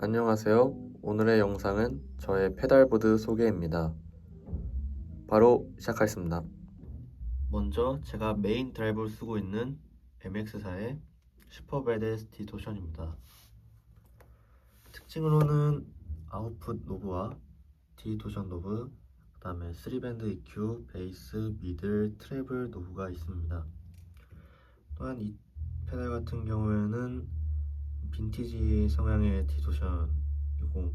안녕하세요. 오늘의 영상은 저의 페달보드 소개입니다. 바로 시작하겠습니다. 먼저 제가 메인 드라이브를 쓰고 있는 MX사의 슈퍼베데스 디토션입니다. 특징으로는 아웃풋 노브와 디토션 노브, 그 다음에 3밴드 EQ, 베이스, 미들, 트래블 노브가 있습니다. 또한 이 페달 같은 경우에는 빈티지 성향의 디토션이고,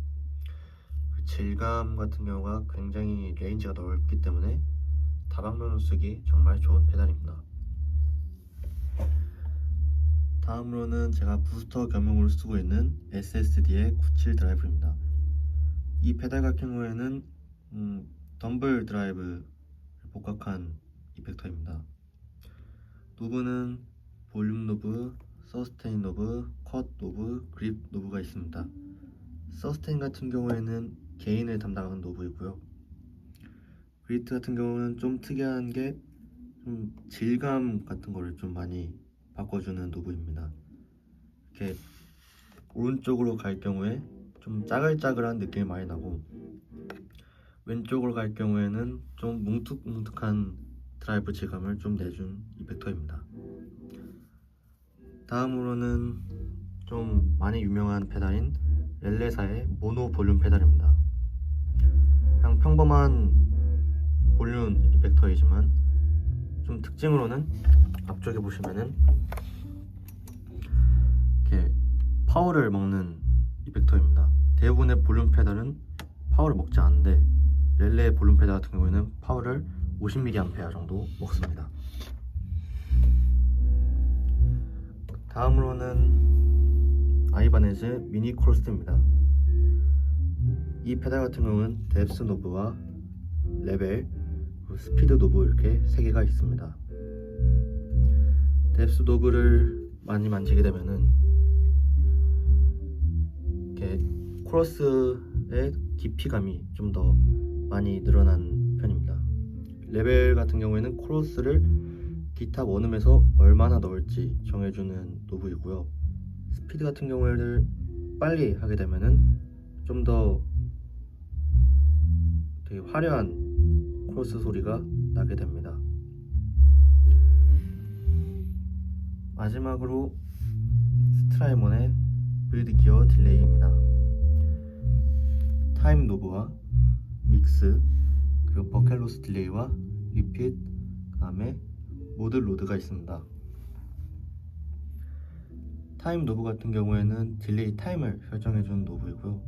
그 질감 같은 경우가 굉장히 레인지가 넓기 때문에 다방면으로 쓰기 정말 좋은 페달입니다. 다음으로는 제가 부스터 겸용으로 쓰고 있는 SSD의 97 드라이브입니다. 이 페달 같은 경우에는 덤블 드라이브를 복각한 이펙터입니다. 노브는 볼륨 노브, 서스테인 노브, 컷 노브, 그립 노브가 있습니다. 서스테인 같은 경우에는 게인을 담당하는 노브이고요. 그립 같은 경우는 좀 특이한 게 질감 같은 거를 좀 많이 바꿔주는 노브입니다. 이렇게 오른쪽으로 갈 경우에 좀 짜글짜글한 느낌이 많이 나고, 왼쪽으로 갈 경우에는 좀 뭉툭뭉툭한 드라이브 질감을 좀 내준 이펙터입니다. 다음으로는 좀 많이 유명한 페달인 렐레사의 모노 볼륨 페달입니다. 그냥 평범한 볼륨 이펙터이지만 좀 특징으로는 앞쪽에 보시면은 이렇게 파워를 먹는 이펙터입니다. 대부분의 볼륨 페달은 파워를 먹지 않는데 렐레 볼륨 페달 같은 경우에는 파워를 50mA 정도 먹습니다. 다음으로는 아이바네즈 미니 크로스입니다. 이 페달 같은 경우는 뎁스 노브와 레벨, 그리고 스피드 노브 이렇게 3개가 있습니다. 뎁스 노브를 많이 만지게 되면은 이렇게 크로스의 깊이감이 좀 더 많이 늘어난 편입니다. 레벨 같은 경우에는 크로스를 기타 원음에서 얼마나 넣을지 정해주는 노브이고요. 스피드 같은 경우에는 빨리 하게 되면은 좀 더 되게 화려한 크로스 소리가 나게 됩니다. 마지막으로 스트라이몬의 빌드 기어 딜레이입니다. 타임 노브와 믹스, 그리고 버켈로스 딜레이와 리핏, 그 다음에 모드 로드가 있습니다. 타임 노브 같은 경우에는 딜레이 타임을 설정해주는 노브이고요.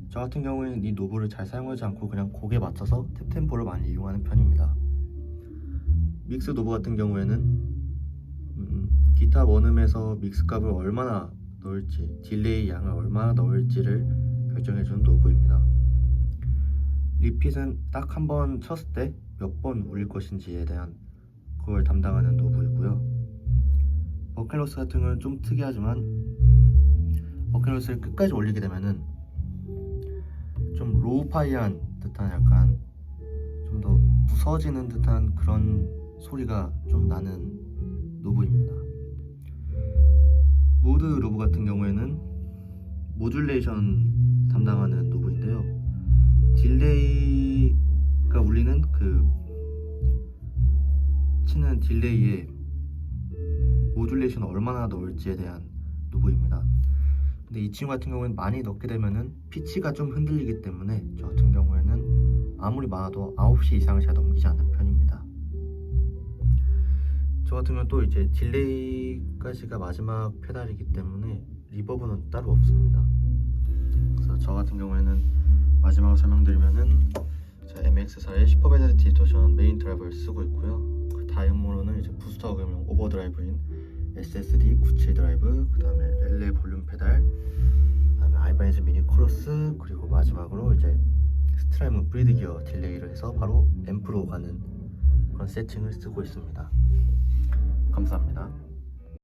저 같은 경우에는 이 노브를 잘 사용하지 않고 그냥 곡에 맞춰서 탭템포를 많이 이용하는 편입니다. 믹스 노브 같은 경우에는 기타 원음에서 믹스 값을 얼마나 넣을지, 딜레이 양을 얼마나 넣을지를 결정해주는 노브입니다. 리핏은 딱 한 번 쳤을 때 몇 번 울릴 것인지에 대한 그걸 담당하는 노브이고요. 버켈로스 같은 경우는 좀 특이하지만 버켈로스를 끝까지 올리게 되면은 좀 로우파이한 듯한, 약간 좀 더 부서지는 듯한 그런 소리가 좀 나는 노브입니다. 모드 노브 같은 경우에는 모듈레이션 담당하는 노브인데요. 딜레이가 울리는 그 치는 딜레이에 모듈레이션을 얼마나 넣을지에 대한 노브입니다. 근데 이 친구 같은 경우에는 많이 넣게 되면은 피치가 좀 흔들리기 때문에 저 같은 경우에는 아무리 많아도 9시 이상을 잘 넘기지 않는 편입니다. 저 같은 경우는 또 이제 딜레이까지가 마지막 페달이기 때문에 리버브는 따로 없습니다. 그래서 저 같은 경우에는 마지막으로 설명드리면은 제가 MX사의 슈퍼베데스 디토션 메인 드라이버를 쓰고 있고요. 그 다음으로는 이제 부스터 겸용 오버드라이브인 SSD 97 드라이브, 그 다음에 렐레 볼륨 페달, 그 다음에 아이바네즈 미니 크로스, 그리고 마지막으로 이제 스트라이몬 브리드 기어 딜레이를 해서 바로 앰프로 가는 그런 세팅을 쓰고 있습니다. 감사합니다.